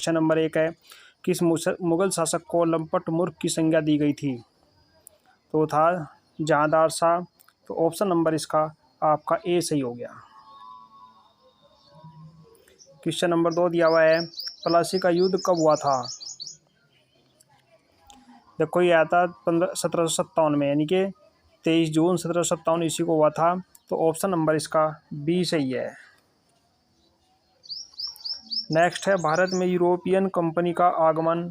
Question number 1 है, किस मुगल शासक को लंपट मूर्ख की संज्ञा दी गई थी? तो था जहांदार शाह। तो ऑप्शन नंबर इसका आपका ए सही हो गया। क्वेश्चन नंबर 2 दिया हुआ है, प्लासी का युद्ध कब हुआ था? देखो ये आया था 1757 में, यानी कि 23 जून 1757 ईस्वी को हुआ था। तो ऑप्शन नंबर इसका बी सही है। नेक्स्ट है, भारत में यूरोपियन कंपनी का आगमन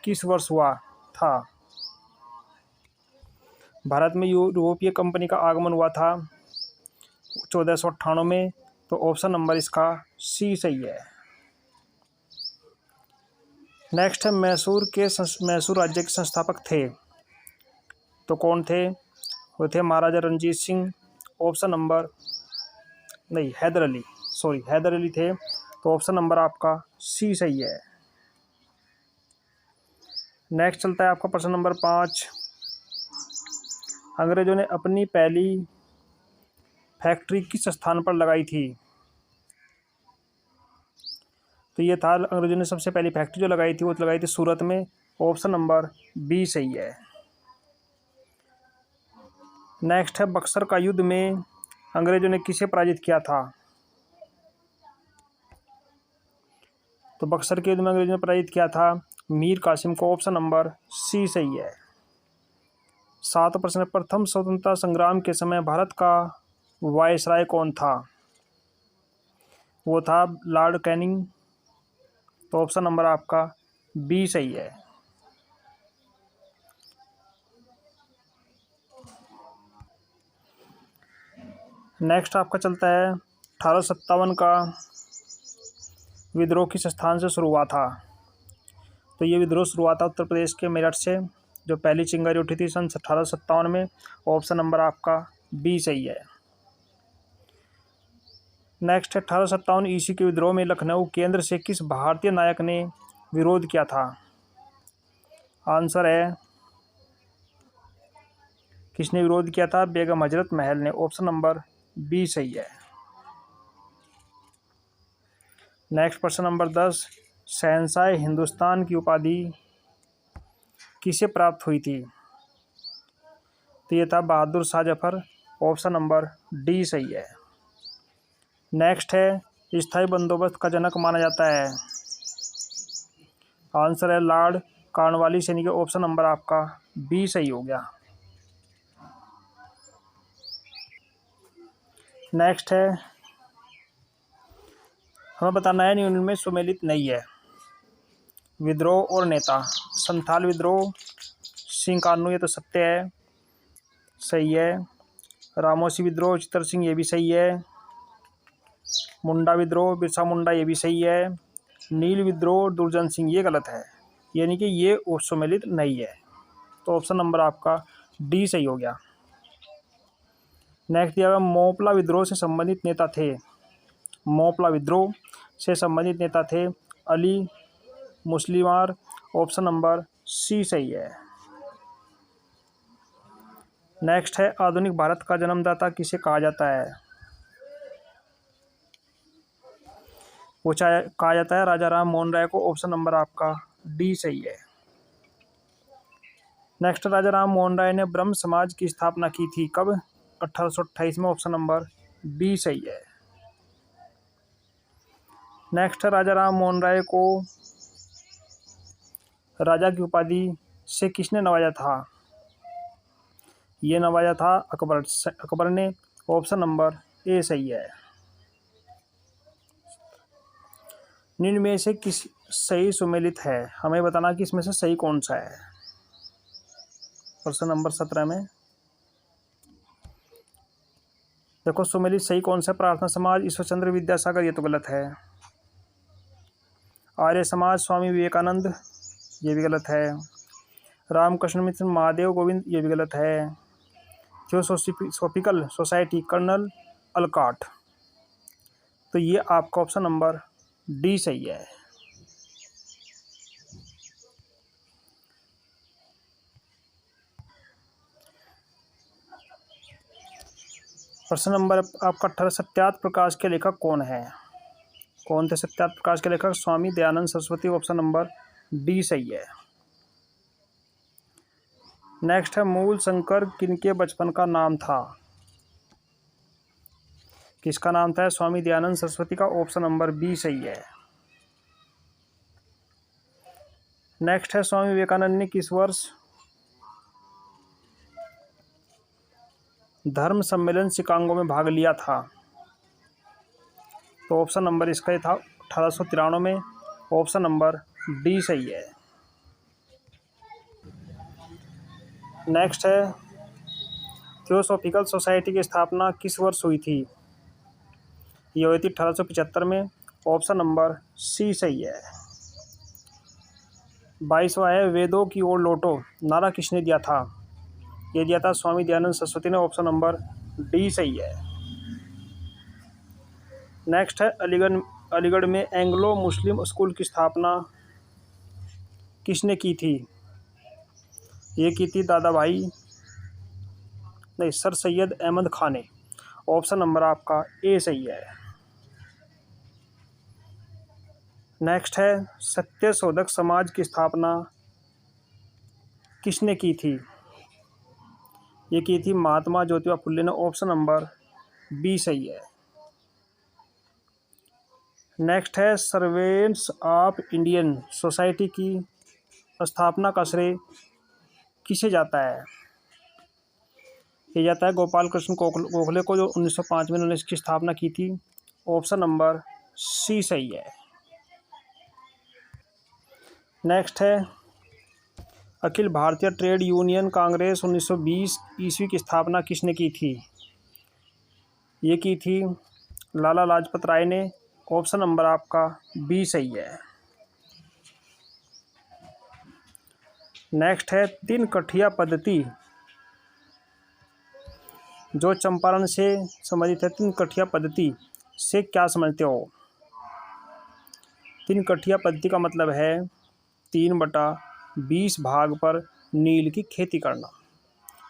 किस वर्ष हुआ था? भारत में यूरोपीय कंपनी का आगमन हुआ था 1498 में। तो ऑप्शन नंबर इसका सी सही है। नेक्स्ट है, मैसूर राज्य के संस्थापक थे, तो कौन थे? वो थे महाराजा रणजीत सिंह। ऑप्शन नंबर नहीं, हैदर अली थे। तो ऑप्शन नंबर आपका सी सही है। नेक्स्ट चलता है आपका प्रश्न नंबर 5। अंग्रेजों ने अपनी पहली फैक्ट्री किस स्थान पर लगाई थी? तो ये था, अंग्रेजों ने सबसे पहली फैक्ट्री जो लगाई थी वो लगाई थी सूरत में। ऑप्शन नंबर बी सही है। नेक्स्ट है, बक्सर का युद्ध में अंग्रेजों ने किसे पराजित किया था? तो बक्सर के युद्ध में अंग्रेजों ने पराजित किया था मीर कासिम को। ऑप्शन नंबर सी सही है। 7 प्रश्न, प्रथम स्वतंत्रता संग्राम के समय भारत का वायसराय कौन था? वो था लॉर्ड कैनिंग। तो ऑप्शन नंबर आपका बी सही है। नेक्स्ट आपका चलता है, 1857 का विद्रोह किस स्थान से शुरू हुआ था? तो ये विद्रोह शुरू हुआ था उत्तर प्रदेश के मेरठ से, जो पहली चिंगारी उठी थी सन 1857 में। ऑप्शन नंबर आपका बी सही है। नेक्स्ट है, 1857 ईस्वी के विद्रोह में लखनऊ केंद्र से किस भारतीय नायक ने विरोध किया था? आंसर है, किसने विरोध किया था? बेगम हजरत महल ने। ऑप्शन नंबर बी सही है। नेक्स्ट प्रश्न नंबर 10, शहंशाह हिंदुस्तान की उपाधि किसे प्राप्त हुई थी? तो ये था Bahadur Shah Zafar. Option number D सही है। नेक्स्ट है, स्थायी बंदोबस्त का जनक माना जाता है। आंसर है लॉर्ड कॉर्नवालिस, यानी कि ऑप्शन नंबर आपका बी सही हो गया। नेक्स्ट है, हमें बताना है यूनियन में सुमेलित नहीं है। विद्रोह और नेता, संथाल विद्रोह, सिंह कानू, ये तो सत्य है, सही है। रामोसी विद्रोह, चित्तर सिंह, ये भी सही है। मुंडा विद्रोह, बिरसा मुंडा, ये भी सही है। नील विद्रोह, दुर्जन सिंह, ये गलत है, यानी कि ये सुमेलित नहीं है। तो ऑप्शन नंबर आपका डी सही हो गया। नेक्स्ट दिया हुआ, मोपला विद्रोह से संबंधित नेता थे। मोपला विद्रोह से संबंधित नेता थे अली मुस्लिमार। ऑप्शन नंबर सी सही है। नेक्स्ट है, आधुनिक भारत का जन्मदाता किसे कहा जाता है? वो कहा जाता है राजा राम मोहन राय को। ऑप्शन नंबर आपका डी सही है। नेक्स्ट, राजा राम मोहन राय ने ब्रह्म समाज की स्थापना की थी कब? 1828 में। ऑप्शन नंबर बी सही है। नेक्स्ट, राजा राम मोहन राय को राजा की उपाधि से किसने नवाजा था? ये नवाजा था अकबर ने। ऑप्शन नंबर ए सही है। निम्न में से किस सही सुमेलित है? हमें बताना कि इसमें से सही कौन सा है। प्रश्न नंबर 17 में देखो, सुमेलित सही कौन सा? प्रार्थना समाज, ईश्वरचंद्र विद्यासागर, ये तो गलत है। आर्य समाज, स्वामी विवेकानंद, ये भी गलत है। रामकृष्ण मिशन, महादेव गोविंद, ये भी गलत है। थियोसॉफिकल सोसाइटी, कर्नल अलकाट, तो ये आपका ऑप्शन नंबर डी सही है। प्रश्न नंबर आपका 18, सत्यार्थ प्रकाश के लेखक कौन है? कौन थे सत्यार्थ प्रकाश के लेखक? Swami Dayanand Saraswati. Option number D सही है। नेक्स्ट है, मूल शंकर किनके बचपन का नाम था? किसका नाम था? स्वामी दयानंद सरस्वती का। ऑप्शन नंबर बी सही है। नेक्स्ट है, स्वामी विवेकानंद ने किस वर्ष धर्म सम्मेलन शिकागो में भाग लिया था? तो ऑप्शन नंबर इसका ही था 1893 में। ऑप्शन नंबर डी सही है। नेक्स्ट है, थियोसॉफिकल सोसाइटी की स्थापना किस वर्ष हुई थी? ये हुई थी 1875 में। ऑप्शन नंबर सी सही है। 22वां है, वेदों की ओर लौटो नारा किसने दिया था? ये दिया था स्वामी दयानंद सरस्वती ने। ऑप्शन नंबर डी सही है। नेक्स्ट है, अलीगढ़ में एंग्लो मुस्लिम स्कूल की स्थापना किसने की थी? ये की थी सर सैयद अहमद खान ने। ऑप्शन नंबर आपका ए सही है। नेक्स्ट है, सत्यशोधक समाज की स्थापना किसने की थी? ये की थी महात्मा ज्योतिबा फुले ने। ऑप्शन नंबर बी सही है। नेक्स्ट है, सर्वेंट्स ऑफ इंडियन सोसाइटी की स्थापना का श्रेय किसे जाता है? ये जाता है गोपाल कृष्ण गोखले को, जो 1905 में उन्होंने इसकी स्थापना की थी। ऑप्शन नंबर सी सही है। नेक्स्ट है, अखिल भारतीय ट्रेड यूनियन कांग्रेस 1920 ईस्वी की स्थापना किसने की थी? ये की थी लाला लाजपत राय ने। ऑप्शन नंबर आपका बी सही है। नेक्स्ट है, तीन कठिया पद्धति जो चंपारण से संबंधित है। तीन कठिया पद्धति से क्या समझते हो? तीन कठिया पद्धति का मतलब है 3/20 भाग पर नील की खेती करना।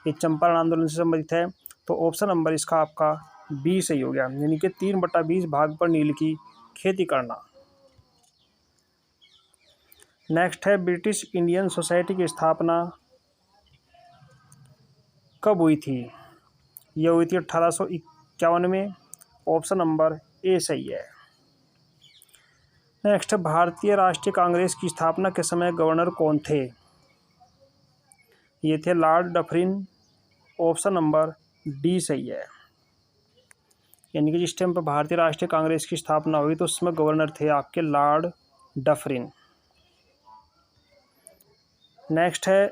ये चंपारण आंदोलन से संबंधित है। तो ऑप्शन नंबर इसका आपका बी सही हो गया, यानी कि 3/20 भाग पर नील की खेती करना। नेक्स्ट है, ब्रिटिश इंडियन सोसाइटी की स्थापना कब हुई थी? यह हुई थी 1851 में। ऑप्शन नंबर ए सही है। नेक्स्ट, भारतीय राष्ट्रीय कांग्रेस की स्थापना के समय गवर्नर कौन थे? ये थे Lord Dufferin. Option number D सही है। यानी कि जिस टाइम पर भारतीय राष्ट्रीय कांग्रेस की स्थापना हुई तो उसमें गवर्नर थे आपके लॉर्ड डफरिन। नेक्स्ट है,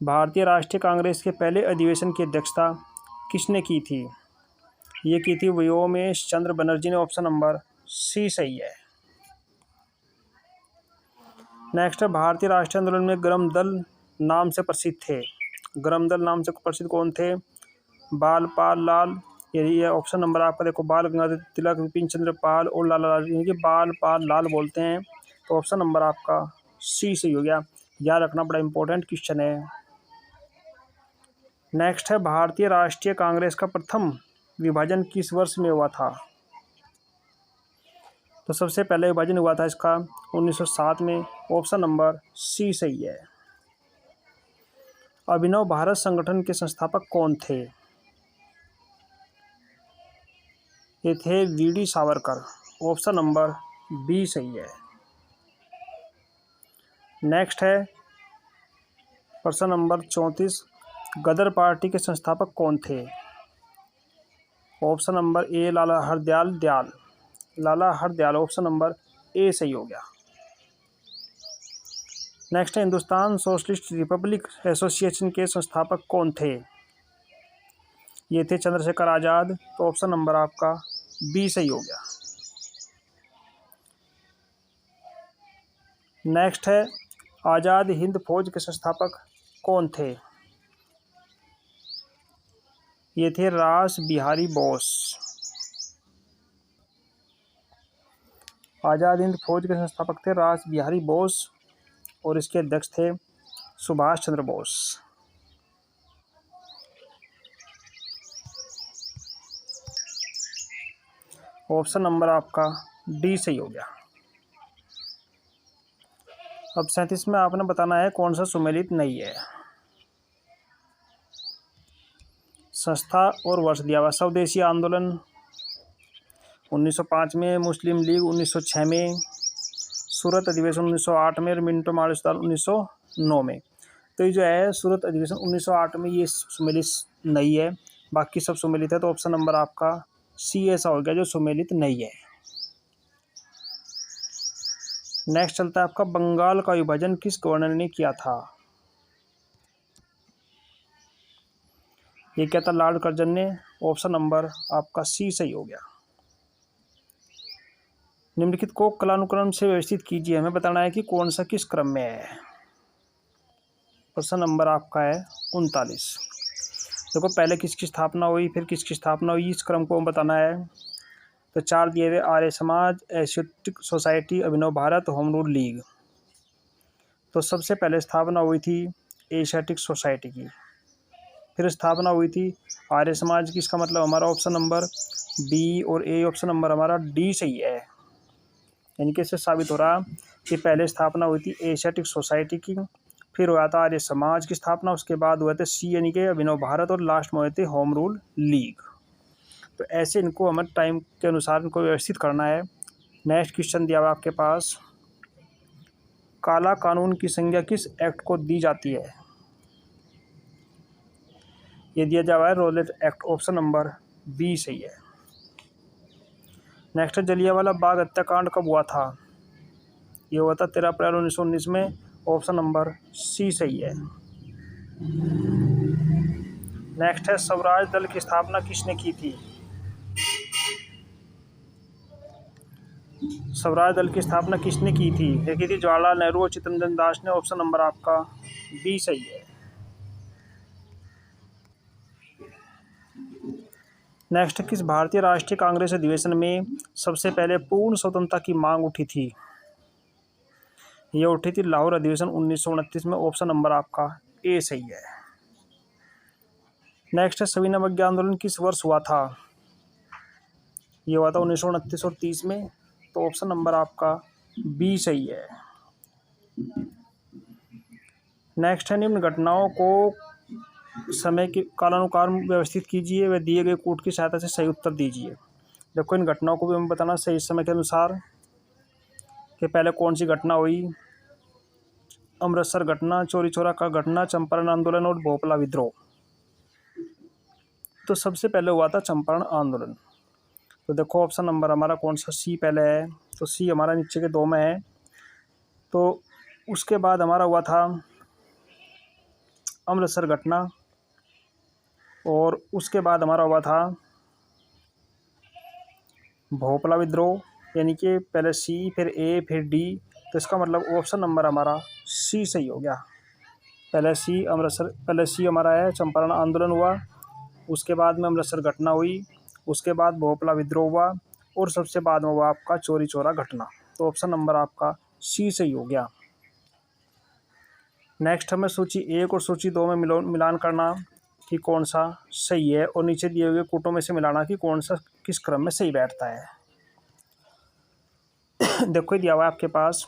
भारतीय राष्ट्रीय कांग्रेस के पहले अधिवेशन की अध्यक्षता किसने की थी? ये की थी व्योमेश चंद्र बनर्जी ने। ऑप्शन नंबर सी सही है। नेक्स्ट है, भारतीय राष्ट्रीय आंदोलन में गरम दल नाम से प्रसिद्ध थे। गरम दल नाम से प्रसिद्ध कौन थे? बाल पाल लाल। ये ऑप्शन नंबर आपका देखो, बाल गंगाधर तिलक, विपिन चंद्र पाल और लाला लाल, यानी कि बाल पाल लाल बोलते हैं। तो ऑप्शन नंबर आपका सी सही हो गया। याद रखना, बड़ा इंपॉर्टेंट क्वेश्चन है। नेक्स्ट है, भारतीय राष्ट्रीय कांग्रेस का प्रथम विभाजन किस वर्ष में हुआ था? तो सबसे पहले विभाजन हुआ था इसका 1907 में। ऑप्शन नंबर सी सही है। अभिनव भारत संगठन के संस्थापक कौन थे? ये थे VD Savarkar. Option number B सही है। नेक्स्ट है, प्रश्न नंबर 34, गदर पार्टी के संस्थापक कौन थे? Option number A Lala Hardayal Dayal. Lala Hardayal. Option number A सही हो गया। नेक्स्ट है, हिंदुस्तान सोशलिस्ट रिपब्लिक एसोसिएशन के संस्थापक कौन थे? ये थे चंद्रशेखर आज़ाद। तो ऑप्शन नंबर आपका बी सही हो गया। नेक्स्ट है, आज़ाद हिंद फौज के संस्थापक कौन थे? ये थे रास बिहारी बोस। आज़ाद हिंद फौज के संस्थापक थे रास बिहारी बोस और इसके अध्यक्ष थे सुभाष चंद्र बोस। ऑप्शन नंबर आपका डी सही हो गया। अब 37 में आपने बताना है कौन सा सुमेलित नहीं है। संस्था और वर्ष दिया हुआ, स्वदेशी आंदोलन 1905 में, मुस्लिम लीग 1906 में, सूरत अधिवेशन 1908 में और मिंटो मार्शल 1909 में। तो ये जो है सूरत अधिवेशन 1908 में ये सुमेलित नहीं है, बाकी सब सुमेलित है। तो ऑप्शन नंबर आपका सी ऐसा हो गया जो सुमेलित नहीं है। नेक्स्ट चलता है आपका, बंगाल का विभाजन किस गवर्नर ने किया था। ये क्या था, लॉर्ड कर्जन ने। ऑप्शन नंबर आपका सी सही हो गया। निम्नलिखित को कालानुक्रम से व्यवस्थित कीजिए, हमें बताना है कि कौन सा किस क्रम में है। प्रश्न नंबर आपका है 39। देखो पहले किसकी स्थापना हुई, फिर किसकी स्थापना हुई, इस क्रम को हम बताना है। तो 4 दिए हुए, आर्य समाज, एशियाटिक सोसाइटी, अभिनव भारत, होम रूल लीग। तो सबसे पहले स्थापना हुई थी एशियाटिक सोसाइटी की, फिर स्थापना हुई थी आर्य समाज की। इसका मतलब हमारा ऑप्शन नंबर बी और ए, ऑप्शन नंबर हमारा डी सही है। यानी कि इससे साबित हो रहा कि पहले स्थापना हुई थी एशियाटिक सोसाइटी की, फिर हुआ था आर्य समाज की स्थापना, उसके बाद हुए थे सी यानी कि अभिनव भारत, और लास्ट में हुए थे होम रूल लीग। तो ऐसे इनको हमें टाइम के अनुसार इनको व्यवस्थित करना है। नेक्स्ट क्वेश्चन दिया हुआ आपके पास, काला कानून की संज्ञा किस एक्ट को दी जाती है। ये दिया जा रहा है Rowlatt act, option number B सही है। नेक्स्ट, जलियांवाला बाग हत्याकांड कब हुआ था। ये हुआ था 13 अप्रैल 1919 में, ऑप्शन नंबर सी सही है। नेक्स्ट है, स्वराज दल की स्थापना किसने की थी। स्वराज दल की स्थापना किसने की थी, ये की थी जवाहरलाल नेहरू और चित्तरंजन दास ने, ऑप्शन नंबर आपका बी सही है। नेक्स्ट, किस भारतीय राष्ट्रीय कांग्रेस अधिवेशन में सबसे पहले पूर्ण स्वतंत्रता की मांग उठी थी। ये उठी थी लाहौर अधिवेशन 1929 में, ऑप्शन नंबर आपका ए सही है। नेक्स्ट है, सविनय अवज्ञा आंदोलन किस वर्ष हुआ था। ये हुआ था 1929 और 30 में, तो ऑप्शन नंबर आपका बी सही है। नेक्स्ट है, निम्न घटनाओं को समय के कालानुक्रम व्यवस्थित कीजिए व दिए गए कोड की सहायता से सही उत्तर दीजिए। देखो इन घटनाओं को भी हमें बताना सही समय के अनुसार कि पहले कौन सी घटना हुई। अमृतसर घटना, चौरी चौरा का घटना, चंपारण आंदोलन और भोपाल विद्रोह। तो सबसे पहले हुआ था चंपारण आंदोलन। तो देखो ऑप्शन नंबर हमारा कौन सा, सी पहले है, तो सी हमारा नीचे के 2 में है। तो उसके बाद हमारा हुआ था अमृतसर घटना, और उसके बाद हमारा हुआ था भोपाल विद्रोह, यानी कि पहले सी फिर ए फिर डी। तो इसका मतलब ऑप्शन नंबर हमारा सी सही हो गया। पहले सी हमारा है, चंपारण आंदोलन हुआ, उसके बाद में अमृतसर घटना हुई, उसके बाद भोपाल विद्रोह हुआ, और सबसे बाद में हुआ आपका चौरी चौरा घटना। तो ऑप्शन नंबर आपका सी सही हो गया। नेक्स्ट हमें सूची 1 और सूची 2 में मिलान करना कि कौन सा सही है, और नीचे दिए हुए कूटों में से मिलाना कि कौन सा किस क्रम में सही बैठता है। देखो दिया हुआ है आपके पास,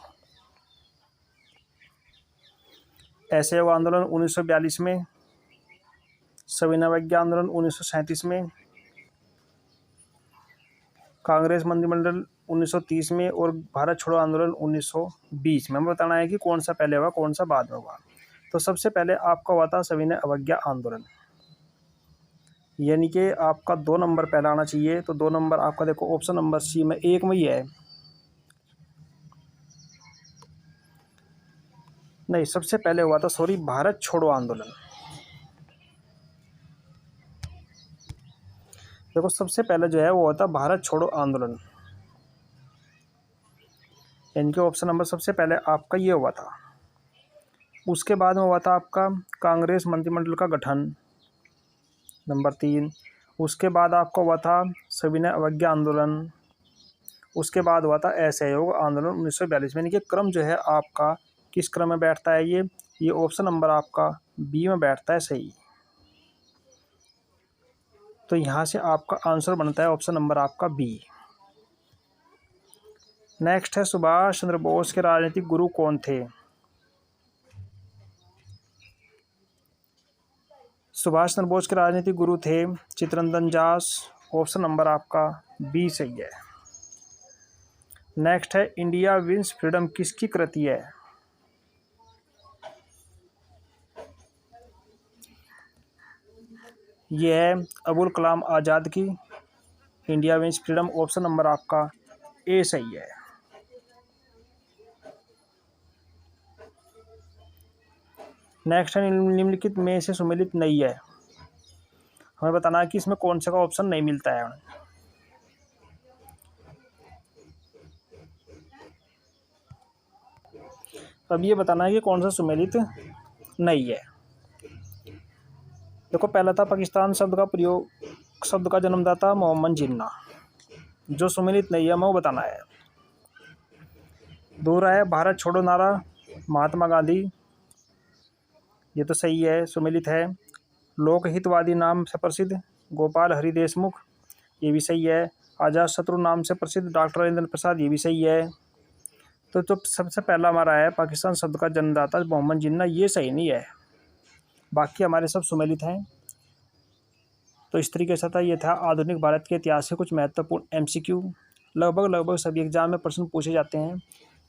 असहयोग आंदोलन 1942 में, सविनय अवज्ञा आंदोलन 1937 में, कांग्रेस मंत्रिमंडल 1930 में, और भारत छोड़ो आंदोलन 1920 में। हमें बताना है कि कौन सा पहले हुआ कौन सा बाद में हुआ। तो सबसे पहले आपका हुआ था सविनय अवज्ञा आंदोलन, यानी कि आपका 2 नंबर पहला आना चाहिए। तो 2 नंबर आपका देखो ऑप्शन नंबर सी में 1 में ही है। नहीं, सबसे पहले हुआ था भारत छोड़ो आंदोलन। देखो सबसे पहले जो है वो होता भारत छोड़ो आंदोलन, यानी कि ऑप्शन नंबर सबसे पहले आपका ये हुआ था। उसके बाद में हुआ था आपका कांग्रेस मंत्रिमंडल का गठन, नंबर 3। उसके बाद आपका हुआ था सविनय अवज्ञा आंदोलन, उसके बाद हुआ था असहयोग आंदोलन 1942 में। यानी कि क्रम जो है आपका किस क्रम में बैठता है, ये ऑप्शन नंबर आपका बी में बैठता है सही। तो यहाँ से आपका आंसर बनता है ऑप्शन नंबर आपका बी। नेक्स्ट है सुभाष चंद्र बोस के राजनीतिक गुरु कौन थे? सुभाष चंद्र बोस के राजनीतिक गुरु थे चित्तरंजन दास। ऑप्शन नंबर आपका बी सही है। नेक्स्ट है इंडिया विंस फ्रीडम किसकी कृति है? ये है अबुल कलाम आज़ाद की India wins freedom. Option number आपका ए सही है। नेक्स्ट है निम्नलिखित में से सुमेलित नहीं है। हमें बताना है कि इसमें कौन सा का ऑप्शन नहीं मिलता है। अब ये बताना है कि कौन सा सुमेलित नहीं है। देखो, पहला था पाकिस्तान शब्द का जन्मदाता मोहम्मद जिन्ना, जो सुमेलित नहीं है हमें वो बताना है। दूसरा है भारत छोड़ो नारा महात्मा गांधी, ये तो सही है, सुमेलित है। लोकहितवादी नाम से प्रसिद्ध गोपाल हरि देशमुख, ये भी सही है। आजाद शत्रु नाम से प्रसिद्ध डॉक्टर राजेंद्र प्रसाद, ये भी सही है। तो जो सबसे पहला हमारा है पाकिस्तान शब्द का जन्मदाता मोहम्मद जिन्ना, ये सही नहीं है, बाकी हमारे सब सुमेलित हैं। तो इस तरीके से था, ये था आधुनिक भारत के इतिहास से कुछ महत्वपूर्ण MCQ। लगभग सभी एग्जाम में प्रश्न पूछे जाते हैं,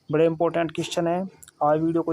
बड़े इंपॉर्टेंट क्वेश्चन है। आज वीडियो को